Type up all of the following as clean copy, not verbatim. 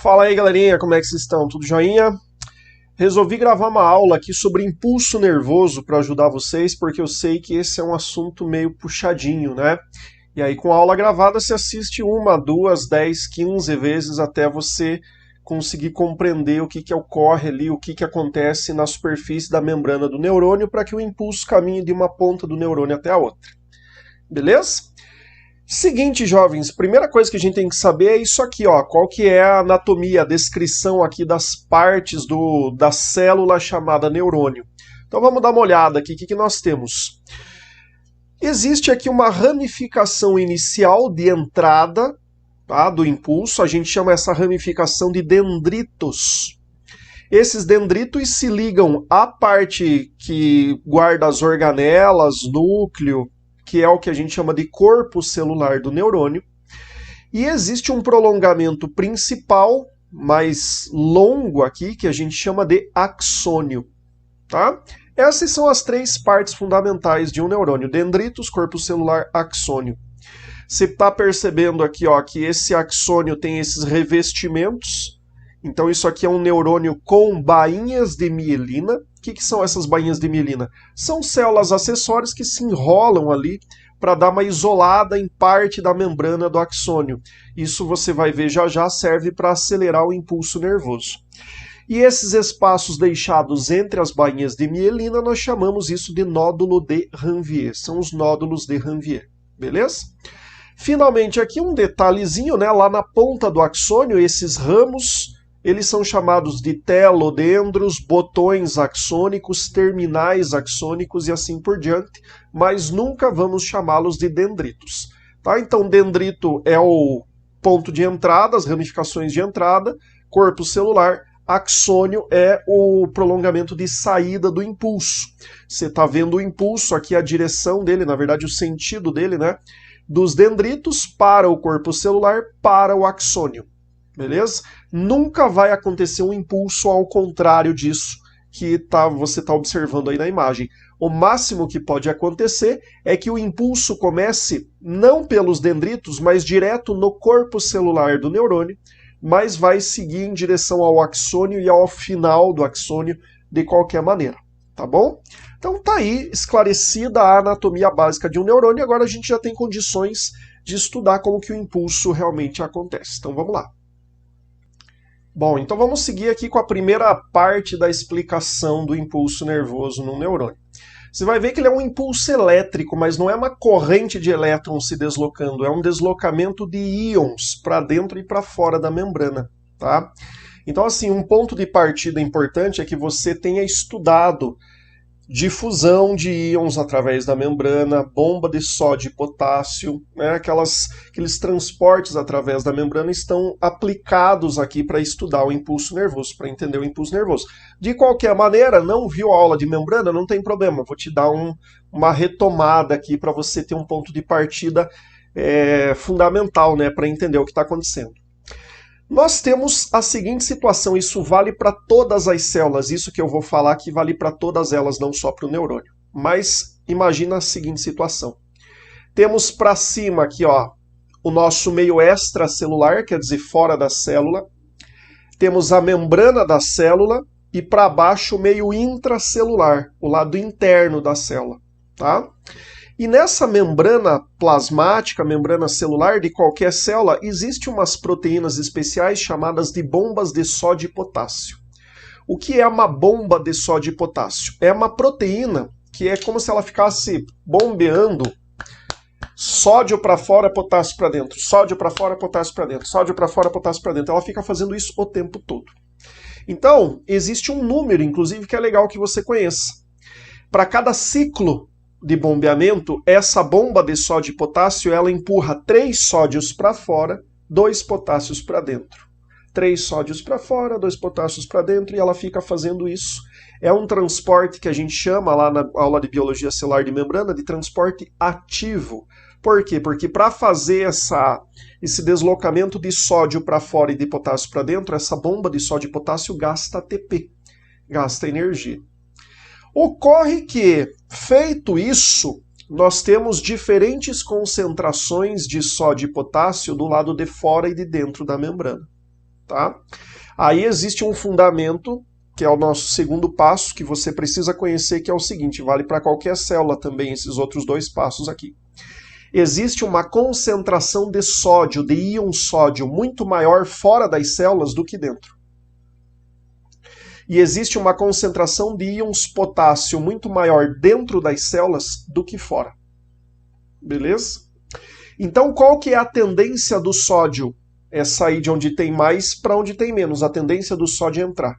Fala aí, galerinha, como é que vocês estão? Tudo joinha? Resolvi gravar uma aula aqui sobre impulso nervoso para ajudar vocês, porque eu sei que esse é um assunto meio puxadinho, né? E aí, com a aula gravada, você assiste 1, 2, 10, 15 vezes até você conseguir compreender o que ocorre ali, o que acontece na superfície da membrana do neurônio para que o impulso caminhe de uma ponta do neurônio até a outra. Beleza? Seguinte, jovens, primeira coisa que a gente tem que saber é isso aqui, ó, qual que é a anatomia, a descrição aqui das partes da célula chamada neurônio. Então vamos dar uma olhada aqui, o que nós temos? Existe aqui uma ramificação inicial de entrada, tá, do impulso, a gente chama essa ramificação de dendritos. Esses dendritos se ligam à parte que guarda as organelas, núcleo, que é o que a gente chama de corpo celular do neurônio, e existe um prolongamento principal, mais longo aqui, que a gente chama de axônio. Tá? Essas são as três partes fundamentais de um neurônio: dendritos, corpo celular, axônio. Você está percebendo aqui, ó, que esse axônio tem esses revestimentos. Então isso aqui é um neurônio com bainhas de mielina. O que são essas bainhas de mielina? São células acessórias que se enrolam ali para dar uma isolada em parte da membrana do axônio. Isso você vai ver já já, serve para acelerar o impulso nervoso. E esses espaços deixados entre as bainhas de mielina, nós chamamos isso de nódulo de Ranvier. São os nódulos de Ranvier, beleza? Finalmente aqui um detalhezinho, né? Lá na ponta do axônio, esses ramos, eles são chamados de telodendros, botões axônicos, terminais axônicos e assim por diante, mas nunca vamos chamá-los de dendritos. Tá? Então, dendrito é o ponto de entrada, as ramificações de entrada, corpo celular, axônio é o prolongamento de saída do impulso. Você está vendo o impulso aqui, a direção dele, na verdade o sentido dele, né? Dos dendritos para o corpo celular, para o axônio. Beleza? Nunca vai acontecer um impulso ao contrário disso que você está observando aí na imagem. O máximo que pode acontecer é que o impulso comece não pelos dendritos, mas direto no corpo celular do neurônio, mas vai seguir em direção ao axônio e ao final do axônio de qualquer maneira. Tá bom? Então tá aí esclarecida a anatomia básica de um neurônio, agora a gente já tem condições de estudar como que o impulso realmente acontece. Então vamos lá. Bom, então vamos seguir aqui com a primeira parte da explicação do impulso nervoso no neurônio. Você vai ver que ele é um impulso elétrico, mas não é uma corrente de elétrons se deslocando, é um deslocamento de íons para dentro e para fora da membrana, tá? Então, assim, um ponto de partida importante é que você tenha estudado difusão de íons através da membrana, bomba de sódio e potássio, né? Aqueles transportes através da membrana estão aplicados aqui para estudar o impulso nervoso, para entender o impulso nervoso. De qualquer maneira, não viu a aula de membrana? Não tem problema, vou te dar uma retomada aqui para você ter um ponto de partida fundamental, né, para entender o que está acontecendo. Nós temos a seguinte situação, isso vale para todas as células, isso que eu vou falar que vale para todas elas, não só para o neurônio. Mas imagina a seguinte situação. Temos para cima aqui, ó, o nosso meio extracelular, quer dizer, fora da célula. Temos a membrana da célula e para baixo o meio intracelular, o lado interno da célula, tá? E nessa membrana plasmática, membrana celular de qualquer célula, existem umas proteínas especiais chamadas de bombas de sódio e potássio. O que é uma bomba de sódio e potássio? É uma proteína que é como se ela ficasse bombeando sódio para fora, potássio para dentro, sódio para fora, potássio para dentro, sódio para fora, potássio para dentro. Ela fica fazendo isso o tempo todo. Então, existe um número, inclusive, que é legal que você conheça. Para cada ciclo de bombeamento, essa bomba de sódio e potássio, ela empurra 3 sódios para fora, 2 potássios para dentro. 3 sódios para fora, 2 potássios para dentro, e ela fica fazendo isso. É um transporte que a gente chama lá na aula de biologia celular de membrana de transporte ativo. Por quê? Porque para fazer esse deslocamento de sódio para fora e de potássio para dentro, essa bomba de sódio e potássio gasta ATP, gasta energia. Ocorre que, feito isso, nós temos diferentes concentrações de sódio e potássio do lado de fora e de dentro da membrana. tá? Aí existe um fundamento, que é o nosso segundo passo, que você precisa conhecer, que é o seguinte, vale para qualquer célula também, esses outros dois passos aqui. Existe uma concentração de sódio, de íon sódio, muito maior fora das células do que dentro. E existe uma concentração de íons potássio muito maior dentro das células do que fora. Beleza? Então, qual que é a tendência do sódio? É sair de onde tem mais para onde tem menos. A tendência do sódio é entrar.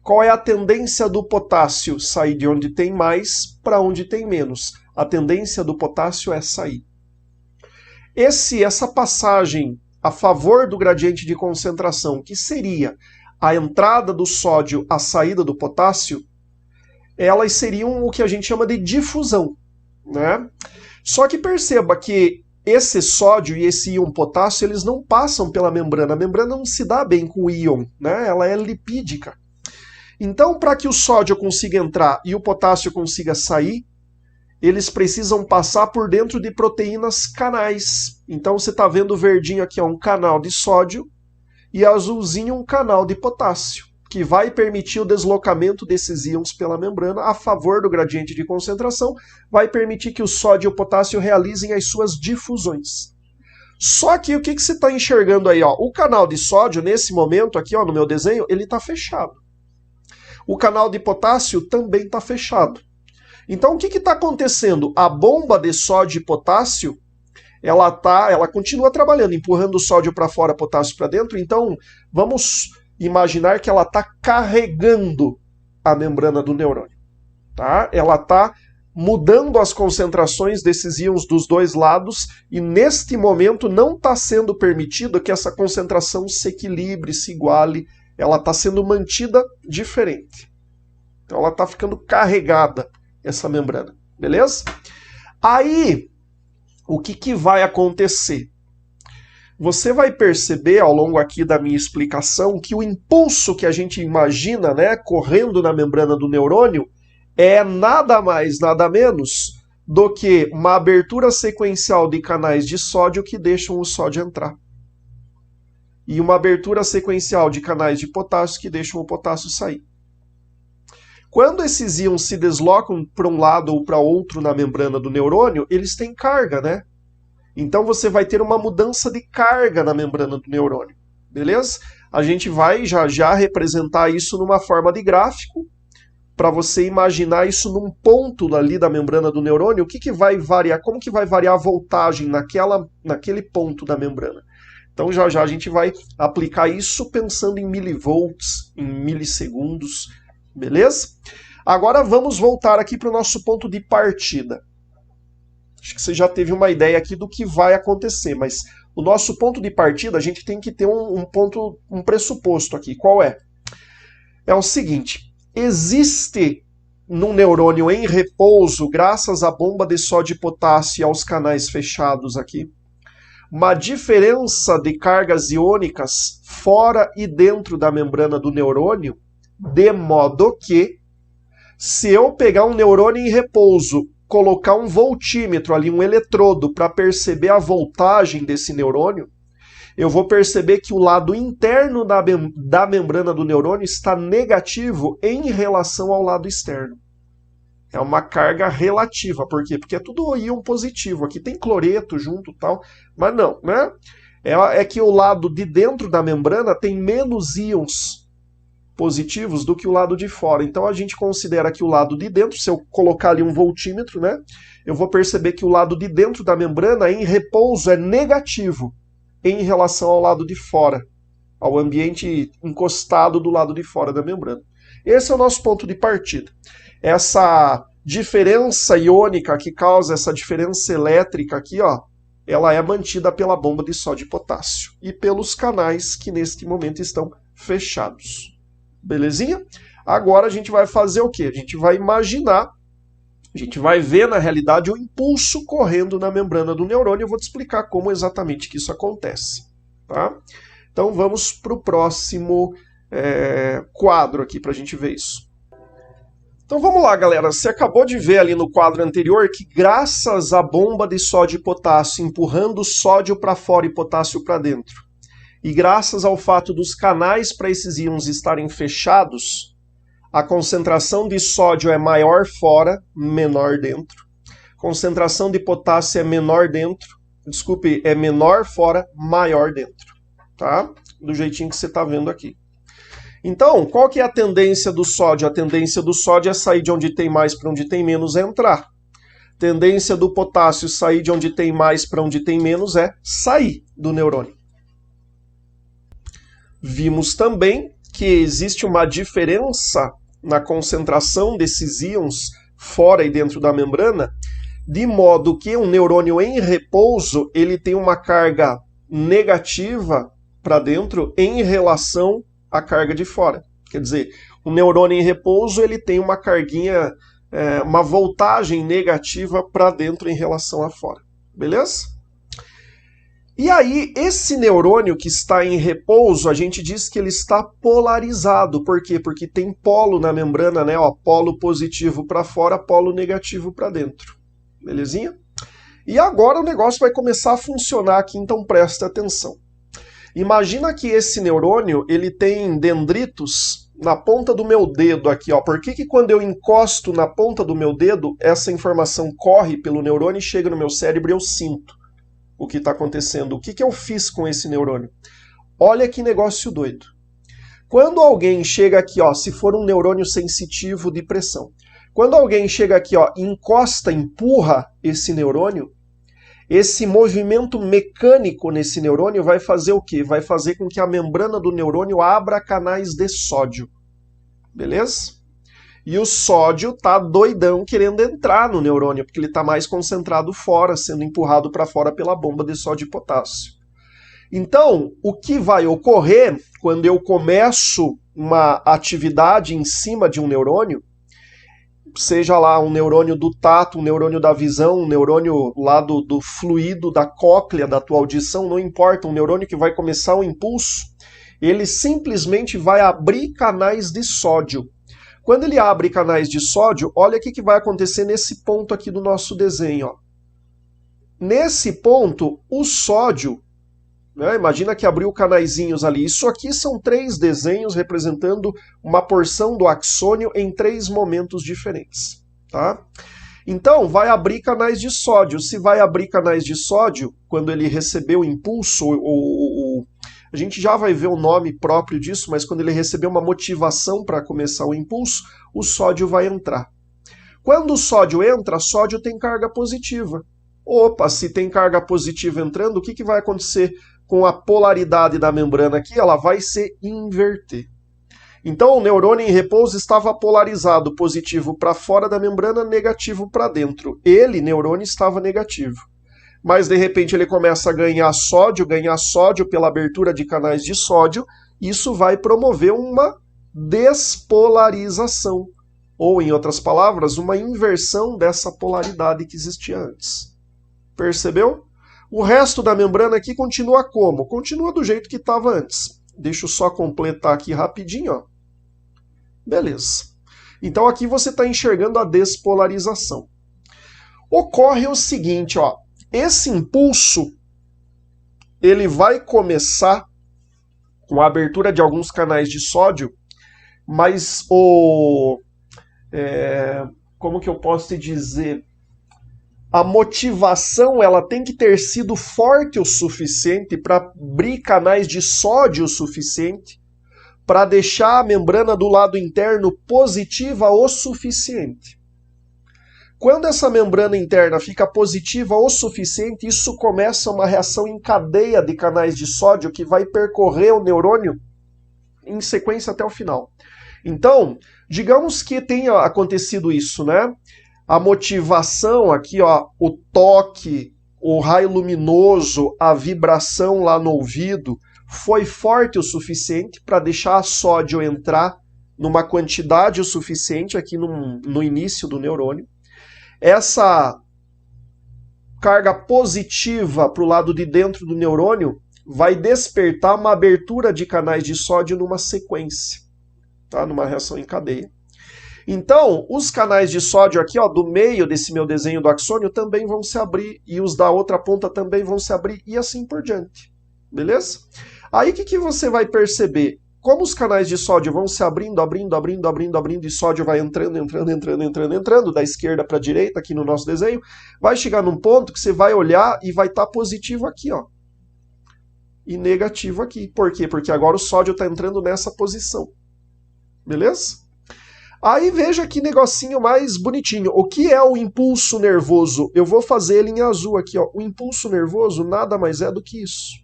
Qual é a tendência do potássio? Sair de onde tem mais para onde tem menos. A tendência do potássio é sair. Essa passagem a favor do gradiente de concentração, que seria a entrada do sódio, a saída do potássio, elas seriam o que a gente chama de difusão, né? Só que perceba que esse sódio e esse íon potássio, eles não passam pela membrana. A membrana não se dá bem com o íon, né? Ela é lipídica. Então, para que o sódio consiga entrar e o potássio consiga sair, eles precisam passar por dentro de proteínas canais. Então, você está vendo o verdinho aqui, ó, um canal de sódio, e azulzinho um canal de potássio, que vai permitir o deslocamento desses íons pela membrana a favor do gradiente de concentração, vai permitir que o sódio e o potássio realizem as suas difusões. Só que o que você está enxergando aí? Ó? O canal de sódio, nesse momento aqui, ó, no meu desenho, ele está fechado. O canal de potássio também está fechado. Então, o que está acontecendo? A bomba de sódio e potássio, ela continua trabalhando, empurrando o sódio para fora, potássio para dentro. Então, vamos imaginar que ela está carregando a membrana do neurônio. Tá? Ela está mudando as concentrações desses íons dos dois lados e, neste momento, não está sendo permitido que essa concentração se equilibre, se iguale. Ela está sendo mantida diferente. Então, ela está ficando carregada, essa membrana. Beleza? Aí, o que vai acontecer? Você vai perceber ao longo aqui da minha explicação que o impulso que a gente imagina, né, correndo na membrana do neurônio é nada mais, nada menos do que uma abertura sequencial de canais de sódio que deixam o sódio entrar. E uma abertura sequencial de canais de potássio que deixam o potássio sair. Quando esses íons se deslocam para um lado ou para outro na membrana do neurônio, eles têm carga, né? Então você vai ter uma mudança de carga na membrana do neurônio, beleza? A gente vai já representar isso numa forma de gráfico, para você imaginar isso num ponto ali da membrana do neurônio, o que vai variar, como que vai variar a voltagem naquele ponto da membrana. Então já a gente vai aplicar isso pensando em milivolts, em milissegundos, beleza? Agora vamos voltar aqui para o nosso ponto de partida. Acho que você já teve uma ideia aqui do que vai acontecer, mas o nosso ponto de partida, a gente tem que ter um pressuposto aqui. Qual é? É o seguinte, existe num neurônio em repouso, graças à bomba de sódio e potássio e aos canais fechados aqui, uma diferença de cargas iônicas fora e dentro da membrana do neurônio, de modo que, se eu pegar um neurônio em repouso, colocar um voltímetro ali, um eletrodo, para perceber a voltagem desse neurônio, eu vou perceber que o lado interno da membrana do neurônio está negativo em relação ao lado externo. É uma carga relativa. Por quê? Porque é tudo íon positivo. Aqui tem cloreto junto e tal, mas não, né? É que o lado de dentro da membrana tem menos íons positivos do que o lado de fora. Então a gente considera que o lado de dentro, se eu colocar ali um voltímetro, né, eu vou perceber que o lado de dentro da membrana em repouso é negativo em relação ao lado de fora, ao ambiente encostado do lado de fora da membrana. Esse é o nosso ponto de partida. Essa diferença iônica que causa essa diferença elétrica aqui, ó, ela é mantida pela bomba de sódio e potássio e pelos canais que neste momento estão fechados. Belezinha? Agora a gente vai fazer o quê? A gente vai imaginar, a gente vai ver na realidade o impulso correndo na membrana do neurônio. Eu vou te explicar como exatamente que isso acontece. Tá? Então vamos para o próximo quadro aqui para a gente ver isso. Então vamos lá, galera. Você acabou de ver ali no quadro anterior que graças à bomba de sódio e potássio empurrando sódio para fora e potássio para dentro, E graças ao fato dos canais para esses íons estarem fechados, a concentração de sódio é maior fora, menor dentro. Concentração de potássio é menor dentro, é menor fora, maior dentro. Tá? Do jeitinho que você está vendo aqui. Então, qual que é a tendência do sódio? A tendência do sódio é sair de onde tem mais para onde tem menos, é entrar. Tendência do potássio sair de onde tem mais para onde tem menos é sair do neurônio. Vimos também que existe uma diferença na concentração desses íons fora e dentro da membrana, de modo que um neurônio em repouso ele tem uma carga negativa para dentro em relação à carga de fora. Quer dizer, o neurônio em repouso ele tem uma carguinha, uma voltagem negativa para dentro em relação a fora. Beleza? E aí, esse neurônio que está em repouso, a gente diz que ele está polarizado. Por quê? Porque tem polo na membrana, né? Ó, polo positivo para fora, polo negativo para dentro. Belezinha? E agora o negócio vai começar a funcionar aqui, então presta atenção. Imagina que esse neurônio, ele tem dendritos na ponta do meu dedo aqui, ó. Por que quando eu encosto na ponta do meu dedo, essa informação corre pelo neurônio e chega no meu cérebro e eu sinto o que está acontecendo? O que eu fiz com esse neurônio? Olha que negócio doido. Quando alguém chega aqui, ó, se for um neurônio sensitivo de pressão, quando alguém chega aqui, ó, encosta, empurra esse neurônio, esse movimento mecânico nesse neurônio vai fazer o quê? Vai fazer com que a membrana do neurônio abra canais de sódio. Beleza? E o sódio tá doidão querendo entrar no neurônio, porque ele está mais concentrado fora, sendo empurrado para fora pela bomba de sódio e potássio. Então, o que vai ocorrer quando eu começo uma atividade em cima de um neurônio, seja lá um neurônio do tato, um neurônio da visão, um neurônio lá do fluido, da cóclea, da tua audição, não importa, um neurônio que vai começar um impulso, ele simplesmente vai abrir canais de sódio. Quando ele abre canais de sódio, olha o que vai acontecer nesse ponto aqui do nosso desenho. Ó. Nesse ponto, o sódio, né, imagina que abriu canaizinhos ali. Isso aqui são 3 desenhos representando uma porção do axônio em 3 momentos diferentes. Tá? Então, vai abrir canais de sódio. Se vai abrir canais de sódio, quando ele recebeu o impulso, a gente já vai ver o nome próprio disso, mas quando ele receber uma motivação para começar o impulso, o sódio vai entrar. Quando o sódio entra, sódio tem carga positiva. Opa, se tem carga positiva entrando, o que vai acontecer com a polaridade da membrana aqui? Ela vai se inverter. Então o neurônio em repouso estava polarizado, positivo para fora da membrana, negativo para dentro. Ele, neurônio, estava negativo. Mas de repente ele começa a ganhar sódio pela abertura de canais de sódio, isso vai promover uma despolarização, ou em outras palavras, uma inversão dessa polaridade que existia antes. Percebeu? O resto da membrana aqui continua como? Continua do jeito que estava antes. Deixa eu só completar aqui rapidinho. Ó. Beleza. Então aqui você está enxergando a despolarização. Ocorre o seguinte, ó. Esse impulso, ele vai começar com a abertura de alguns canais de sódio, mas como que eu posso te dizer? A motivação ela tem que ter sido forte o suficiente para abrir canais de sódio o suficiente para deixar a membrana do lado interno positiva o suficiente. Quando essa membrana interna fica positiva o suficiente, isso começa uma reação em cadeia de canais de sódio que vai percorrer o neurônio em sequência até o final. Então, digamos que tenha acontecido isso, né? A motivação aqui, ó, o toque, o raio luminoso, a vibração lá no ouvido, foi forte o suficiente para deixar a sódio entrar numa quantidade o suficiente aqui no início do neurônio. Essa carga positiva para o lado de dentro do neurônio vai despertar uma abertura de canais de sódio numa sequência, tá? Numa reação em cadeia. Então, os canais de sódio aqui, ó, do meio desse meu desenho do axônio também vão se abrir, e os da outra ponta também vão se abrir, e assim por diante. Beleza? Aí o que você vai perceber? Como os canais de sódio vão se abrindo, e sódio vai entrando, da esquerda para a direita, aqui no nosso desenho, vai chegar num ponto que você vai olhar e vai estar positivo aqui, ó. E negativo aqui. Por quê? Porque agora o sódio está entrando nessa posição. Beleza? Aí veja que negocinho mais bonitinho. O que é o impulso nervoso? Eu vou fazer ele em azul aqui, ó. O impulso nervoso nada mais é do que isso.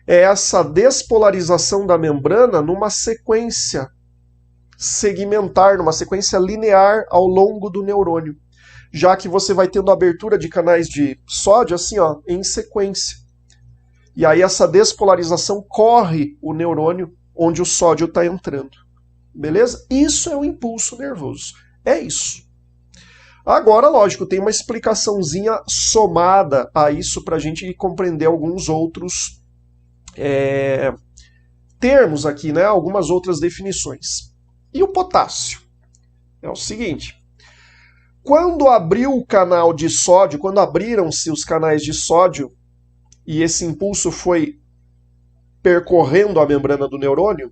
É essa despolarização da membrana numa sequência segmentar, numa sequência linear ao longo do neurônio. Já que você vai tendo abertura de canais de sódio assim, ó, em sequência. E aí essa despolarização corre o neurônio onde o sódio está entrando. Beleza? Isso é o impulso nervoso. É isso. Agora, lógico, tem uma explicaçãozinha somada a isso para a gente compreender alguns outros termos aqui, né? Algumas outras definições. E o potássio? É o seguinte. Quando abriu o canal de sódio, quando abriram-se os canais de sódio, e esse impulso foi percorrendo a membrana do neurônio,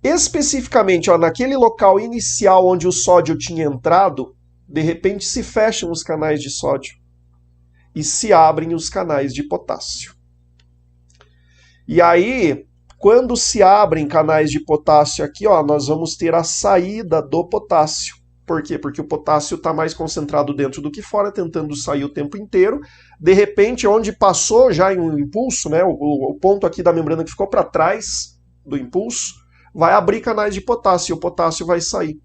especificamente ó, naquele local inicial onde o sódio tinha entrado, de repente se fecham os canais de sódio e se abrem os canais de potássio. E aí, quando se abrem canais de potássio aqui, ó, nós vamos ter a saída do potássio. Por quê? Porque o potássio está mais concentrado dentro do que fora, tentando sair o tempo inteiro. De repente, onde passou já em um impulso, né, o ponto aqui da membrana que ficou para trás do impulso, vai abrir canais de potássio e o potássio vai sair.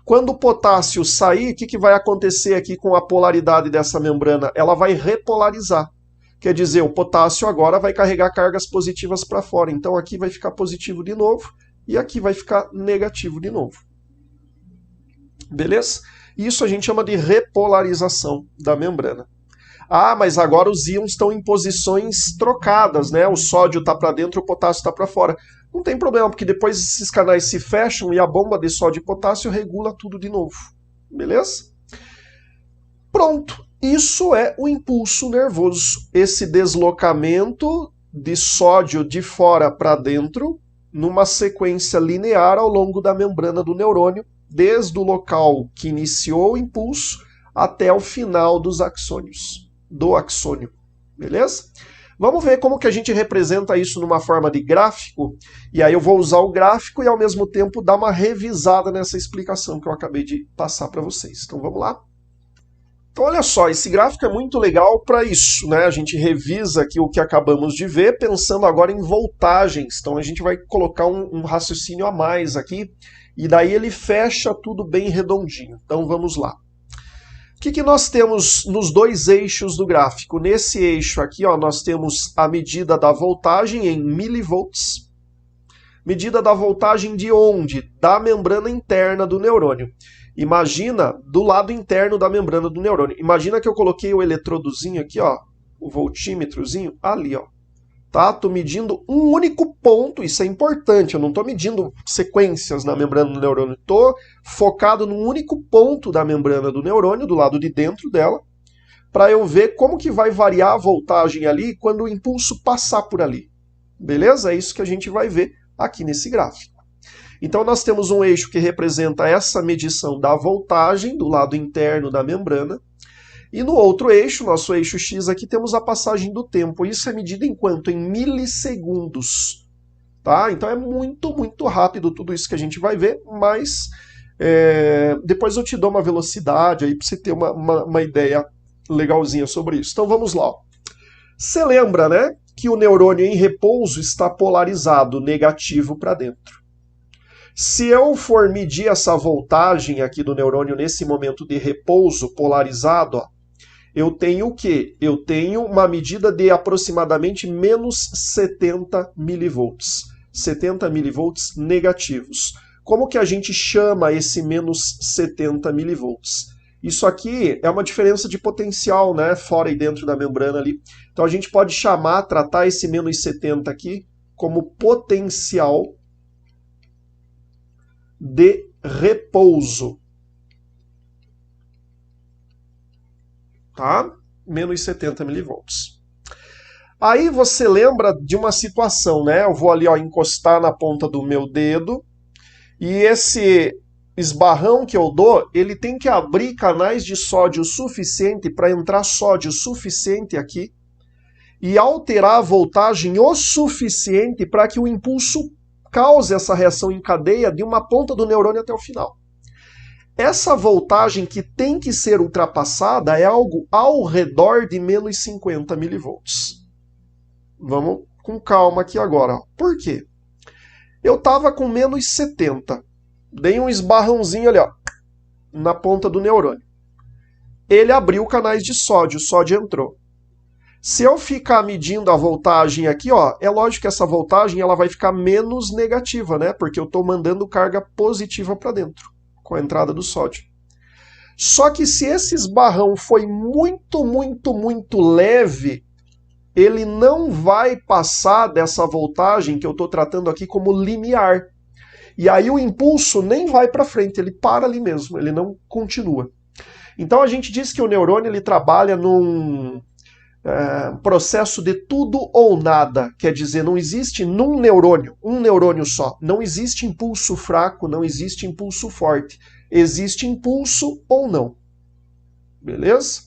Quando o potássio sair, o que vai acontecer aqui com a polaridade dessa membrana? Ela vai repolarizar. Quer dizer, o potássio agora vai carregar cargas positivas para fora. Então aqui vai ficar positivo de novo e aqui vai ficar negativo de novo. Beleza? Isso a gente chama de repolarização da membrana. Ah, mas agora os íons estão em posições trocadas, né? O sódio está para dentro, o potássio está para fora. Não tem problema, porque depois esses canais se fecham e a bomba de sódio e potássio regula tudo de novo. Beleza? Pronto. Isso é o impulso nervoso. Esse deslocamento de sódio de fora para dentro, numa sequência linear ao longo da membrana do neurônio, desde o local que iniciou o impulso até o final dos axônios, do axônio. Beleza? Vamos ver como que a gente representa isso numa forma de gráfico, e aí eu vou usar o gráfico e ao mesmo tempo dar uma revisada nessa explicação que eu acabei de passar para vocês. Então vamos lá? Então olha só, esse gráfico é muito legal para isso, né? A gente revisa aqui o que acabamos de ver, pensando agora em voltagens. Então a gente vai colocar um raciocínio a mais aqui, e daí ele fecha tudo bem redondinho. Então vamos lá. O que nós temos nos dois eixos do gráfico? Nesse eixo aqui, ó, nós temos a medida da voltagem em milivolts. Medida da voltagem de onde? Da membrana interna do neurônio. Imagina do lado interno da membrana do neurônio. Imagina que eu coloquei o eletrodozinho aqui, ó, o voltímetrozinho ali, ó. Tá? Tô medindo um único ponto, isso é importante, eu não estou medindo sequências na membrana do neurônio, estou focado num único ponto da membrana do neurônio, do lado de dentro dela, para eu ver como que vai variar a voltagem ali quando o impulso passar por ali. Beleza? É isso que a gente vai ver aqui nesse gráfico. Então nós temos um eixo que representa essa medição da voltagem do lado interno da membrana, e no outro eixo, nosso eixo X aqui, temos a passagem do tempo. Isso é medido em quanto? Em milissegundos. Tá? Então é muito, muito rápido tudo isso que a gente vai ver, mas depois eu te dou uma velocidade aí para você ter uma ideia legalzinha sobre isso. Então vamos lá. Você lembra, né, que o neurônio em repouso está polarizado, negativo para dentro. Se eu for medir essa voltagem aqui do neurônio nesse momento de repouso polarizado, ó, eu tenho o quê? Eu tenho uma medida de aproximadamente menos 70 milivolts. 70 milivolts negativos. Como que a gente chama esse menos 70 milivolts? Isso aqui é uma diferença de potencial, né? Fora e dentro da membrana ali. Então a gente pode tratar esse menos 70 aqui como potencial de repouso. Tá? Menos 70 milivolts. Aí você lembra de uma situação, né? Eu vou ali, ó, encostar na ponta do meu dedo e esse esbarrão que eu dou, ele tem que abrir canais de sódio suficiente para entrar sódio suficiente aqui e alterar a voltagem o suficiente para que o impulso cause essa reação em cadeia de uma ponta do neurônio até o final. Essa voltagem que tem que ser ultrapassada é algo ao redor de menos 50 milivolts. Vamos com calma aqui agora. Por quê? Eu estava com menos 70. Dei um esbarrãozinho ali, ó, na ponta do neurônio. Ele abriu canais de sódio, o sódio entrou. Se eu ficar medindo a voltagem aqui, ó, é lógico que essa voltagem ela vai ficar menos negativa, né? Porque eu estou mandando carga positiva para dentro, com a entrada do sódio. Só que se esse esbarrão foi muito leve, ele não vai passar dessa voltagem que eu estou tratando aqui como limiar. E aí o impulso nem vai para frente, ele para ali mesmo, ele não continua. Então a gente diz que o neurônio ele trabalha num processo de tudo ou nada, quer dizer, não existe num neurônio, um neurônio só. Não existe impulso fraco, não existe impulso forte. Existe impulso ou não. Beleza?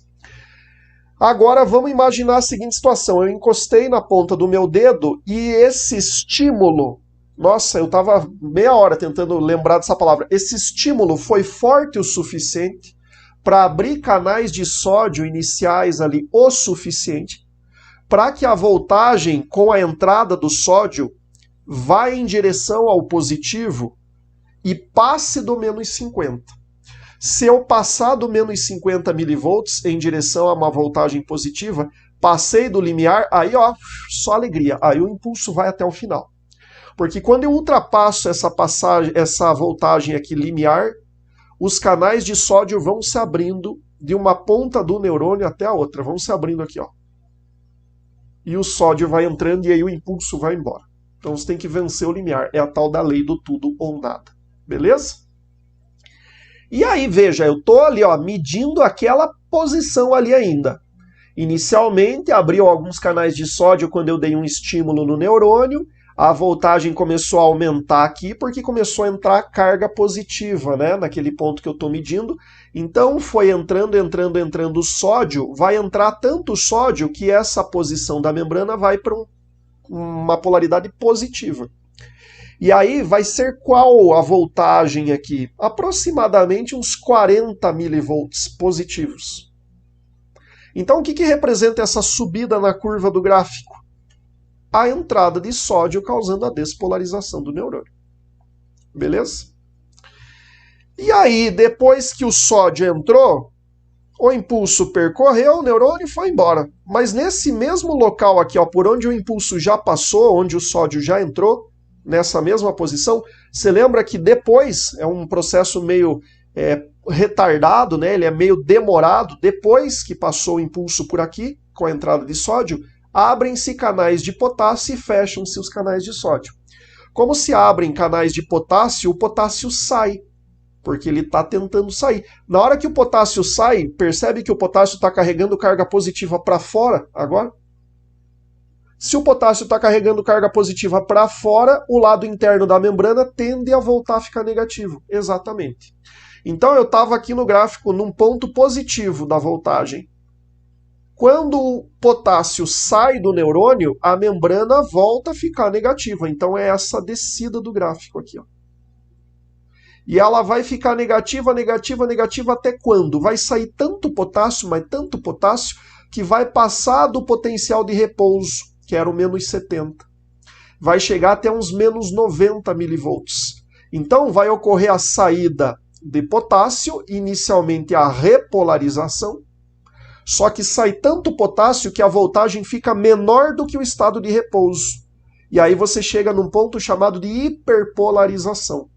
Agora vamos imaginar a seguinte situação. Eu encostei na ponta do meu dedo e esse estímulo, nossa, eu estava meia hora tentando lembrar dessa palavra. Esse estímulo foi forte o suficiente para abrir canais de sódio iniciais ali o suficiente para que a voltagem com a entrada do sódio vá em direção ao positivo e passe do menos 50. Se eu passar do menos 50 milivolts em direção a uma voltagem positiva, passei do limiar, aí ó, só alegria, aí o impulso vai até o final. Porque quando eu ultrapasso essa voltagem aqui limiar, os canais de sódio vão se abrindo de uma ponta do neurônio até a outra. Vão se abrindo aqui, ó. E o sódio vai entrando e aí o impulso vai embora. Então você tem que vencer o limiar. É a tal da lei do tudo ou nada. Beleza? E aí, veja, eu estou ali, ó, medindo aquela posição ali ainda. Inicialmente, abriu alguns canais de sódio quando eu dei um estímulo no neurônio. A voltagem começou a aumentar aqui porque começou a entrar carga positiva, né, naquele ponto que eu estou medindo. Então foi entrando o sódio, vai entrar tanto sódio que essa posição da membrana vai para uma polaridade positiva. E aí vai ser qual a voltagem aqui? Aproximadamente uns 40 milivolts positivos. Então o que representa essa subida na curva do gráfico? A entrada de sódio causando a despolarização do neurônio. Beleza? E aí, depois que o sódio entrou, o impulso percorreu o neurônio e foi embora. Mas nesse mesmo local aqui, ó, por onde o impulso já passou, onde o sódio já entrou, nessa mesma posição, você lembra que depois, é um processo meio retardado, né? Ele é meio demorado, depois que passou o impulso por aqui, com a entrada de sódio, abrem-se canais de potássio e fecham-se os canais de sódio. Como se abrem canais de potássio, o potássio sai, porque ele está tentando sair. Na hora que o potássio sai, percebe que o potássio está carregando carga positiva para fora agora? Se o potássio está carregando carga positiva para fora, o lado interno da membrana tende a voltar a ficar negativo. Exatamente. Então eu estava aqui no gráfico num ponto positivo da voltagem. Quando o potássio sai do neurônio, a membrana volta a ficar negativa. Então é essa descida do gráfico aqui, ó. E ela vai ficar negativa até quando? Vai sair tanto potássio, mas tanto potássio, que vai passar do potencial de repouso, que era o menos 70. Vai chegar até uns menos 90 milivolts. Então vai ocorrer a saída de potássio, inicialmente a repolarização, só que sai tanto potássio que a voltagem fica menor do que o estado de repouso. E aí você chega num ponto chamado de hiperpolarização.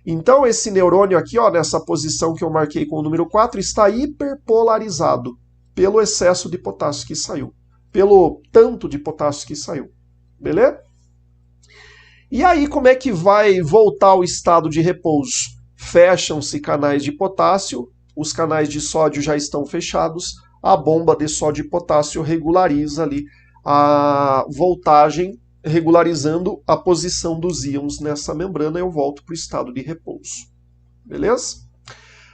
Então esse neurônio aqui, ó, nessa posição que eu marquei com o número 4, está hiperpolarizado pelo excesso de potássio que saiu. Pelo tanto de potássio que saiu. Beleza? E aí como é que vai voltar ao estado de repouso? Fecham-se canais de potássio, os canais de sódio já estão fechados, a bomba de sódio e potássio regulariza ali a voltagem regularizando a posição dos íons nessa membrana, eu volto para o estado de repouso. Beleza?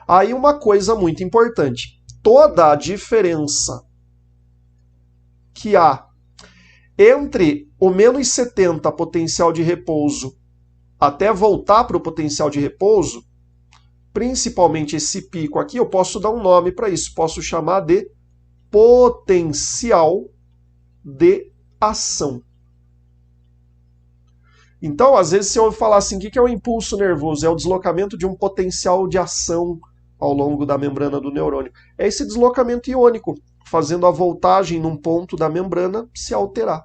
Aí uma coisa muito importante, toda a diferença que há entre o menos 70 potencial de repouso até voltar para o potencial de repouso, principalmente esse pico aqui, eu posso dar um nome para isso, posso chamar de potencial de ação. Então, às vezes, se eu falar assim, o que é o impulso nervoso? É o deslocamento de um potencial de ação ao longo da membrana do neurônio. É esse deslocamento iônico, fazendo a voltagem num ponto da membrana se alterar.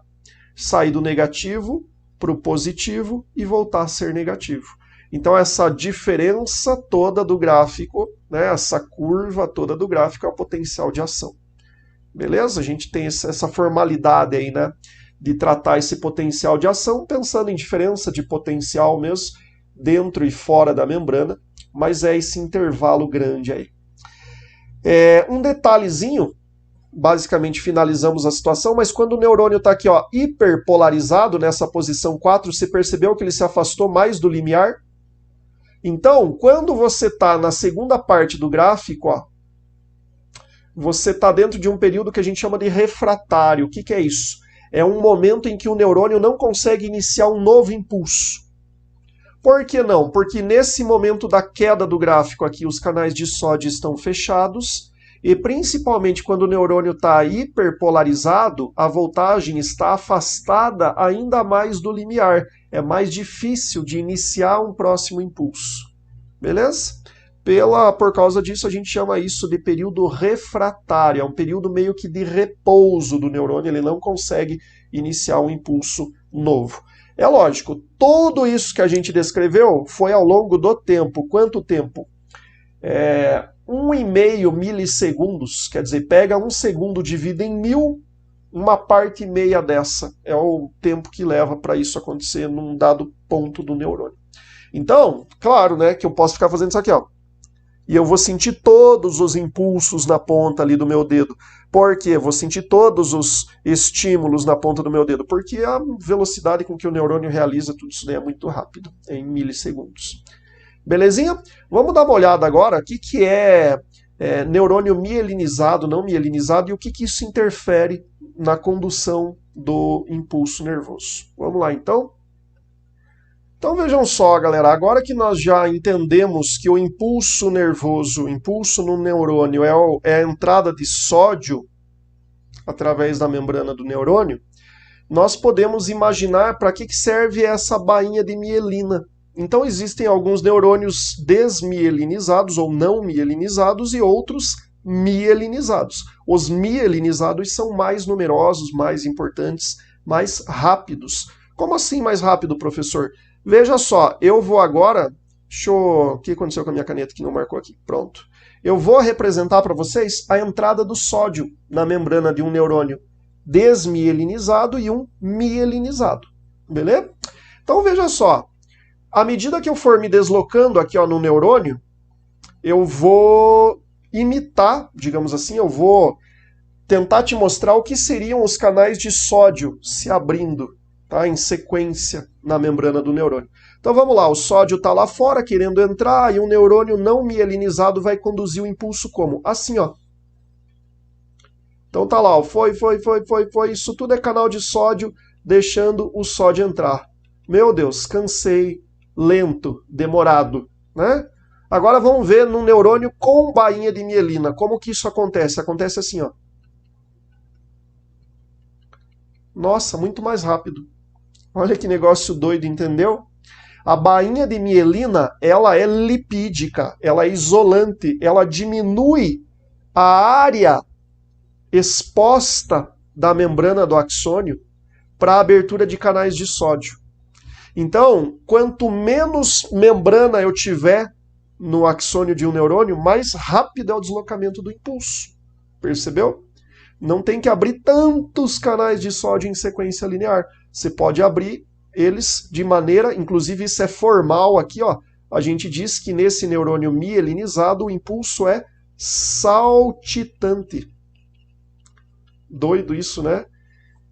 Sair do negativo para o positivo e voltar a ser negativo. Então, essa diferença toda do gráfico, né, essa curva toda do gráfico é o potencial de ação. Beleza? A gente tem essa formalidade aí, né, de tratar esse potencial de ação, pensando em diferença de potencial mesmo, dentro e fora da membrana, mas é esse intervalo grande aí. Um detalhezinho, basicamente finalizamos a situação, mas quando o neurônio está aqui, ó, hiperpolarizado, nessa posição 4, você percebeu que ele se afastou mais do limiar? Então, quando você está na segunda parte do gráfico, ó, você está dentro de um período que a gente chama de refratário. O que é isso? É um momento em que o neurônio não consegue iniciar um novo impulso. Por que não? Porque nesse momento da queda do gráfico aqui, os canais de sódio estão fechados, e principalmente quando o neurônio está hiperpolarizado, a voltagem está afastada ainda mais do limiar. É mais difícil de iniciar um próximo impulso. Beleza? Por causa disso, a gente chama isso de período refratário. É um período meio que de repouso do neurônio, ele não consegue iniciar um impulso novo. É lógico, tudo isso que a gente descreveu foi ao longo do tempo. Quanto tempo? 1,5 milissegundos, quer dizer, pega 1 segundo, divide em 1000, uma parte e meia dessa é o tempo que leva para isso acontecer num dado ponto do neurônio. Então, claro, né, que eu posso ficar fazendo isso aqui, ó. E eu vou sentir todos os impulsos na ponta ali do meu dedo. Por quê? Vou sentir todos os estímulos na ponta do meu dedo. Porque a velocidade com que o neurônio realiza tudo isso daí é muito rápido, em milissegundos. Belezinha? Vamos dar uma olhada agora o que é neurônio mielinizado, não mielinizado, e o que isso interfere na condução do impulso nervoso. Vamos lá, então? Então vejam só, galera, agora que nós já entendemos que o impulso nervoso, o impulso no neurônio é a entrada de sódio através da membrana do neurônio, nós podemos imaginar para que serve essa bainha de mielina. Então existem alguns neurônios desmielinizados ou não mielinizados e outros mielinizados. Os mielinizados são mais numerosos, mais importantes, mais rápidos. Como assim mais rápido, professor? Veja só, eu vou agora... O que aconteceu com a minha caneta que não marcou aqui? Pronto. Eu vou representar para vocês a entrada do sódio na membrana de um neurônio desmielinizado e um mielinizado. Beleza? Então veja só, à medida que eu for me deslocando aqui ó, no neurônio, eu vou imitar, digamos assim, eu vou tentar te mostrar o que seriam os canais de sódio se abrindo, tá, em sequência na membrana do neurônio. Então vamos lá, o sódio está lá fora querendo entrar e um neurônio não mielinizado vai conduzir o impulso como? Assim, ó. Então tá lá, ó, foi, isso tudo é canal de sódio deixando o sódio entrar. Meu Deus, cansei, lento, demorado, né? Agora vamos ver num neurônio com bainha de mielina, como que isso acontece? Acontece assim, ó. Nossa, muito mais rápido. Olha que negócio doido, entendeu? A bainha de mielina, ela é lipídica, ela é isolante, ela diminui a área exposta da membrana do axônio para a abertura de canais de sódio. Então, quanto menos membrana eu tiver no axônio de um neurônio, mais rápido é o deslocamento do impulso. Percebeu? Não tem que abrir tantos canais de sódio em sequência linear. Você pode abrir eles de maneira, inclusive isso é formal aqui, ó. A gente diz que nesse neurônio mielinizado o impulso é saltitante. Doido isso, né?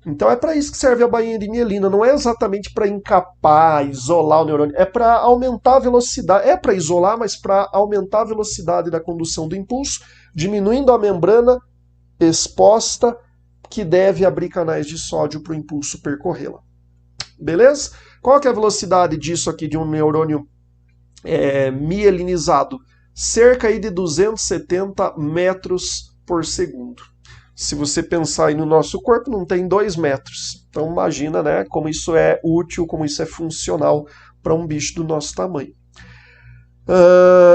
Então é para isso que serve a bainha de mielina, não é exatamente para encapar, isolar o neurônio, é para aumentar a velocidade, é para isolar, mas para aumentar a velocidade da condução do impulso, diminuindo a membrana exposta que deve abrir canais de sódio para o impulso percorrê-la. Beleza? Qual que é a velocidade disso aqui de um neurônio mielinizado? Cerca aí de 270 metros por segundo. Se você pensar aí no nosso corpo, não tem 2 metros. Então imagina, né, como isso é útil, como isso é funcional para um bicho do nosso tamanho.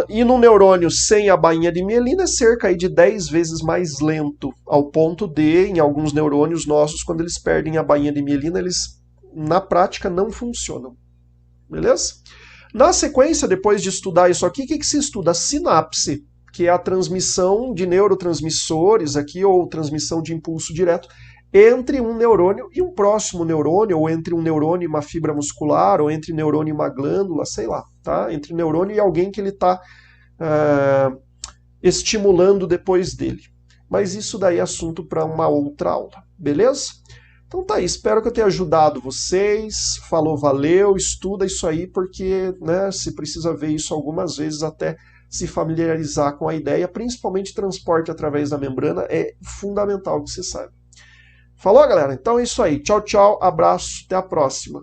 E no neurônio sem a bainha de mielina é cerca aí de 10 vezes mais lento, ao ponto de, em alguns neurônios nossos, quando eles perdem a bainha de mielina, eles, na prática, não funcionam. Beleza? Na sequência, depois de estudar isso aqui, o que se estuda? A sinapse, que é a transmissão de neurotransmissores aqui, ou transmissão de impulso direto, entre um neurônio e um próximo neurônio, ou entre um neurônio e uma fibra muscular, ou entre neurônio e uma glândula, sei lá, tá? Entre neurônio e alguém que ele está estimulando depois dele. Mas isso daí é assunto para uma outra aula, beleza? Então tá aí, espero que eu tenha ajudado vocês. Falou, valeu, estuda isso aí, porque né, se precisa ver isso algumas vezes até se familiarizar com a ideia, principalmente transporte através da membrana, é fundamental que você saiba. Falou, galera? Então é isso aí. Tchau, tchau, abraço, até a próxima.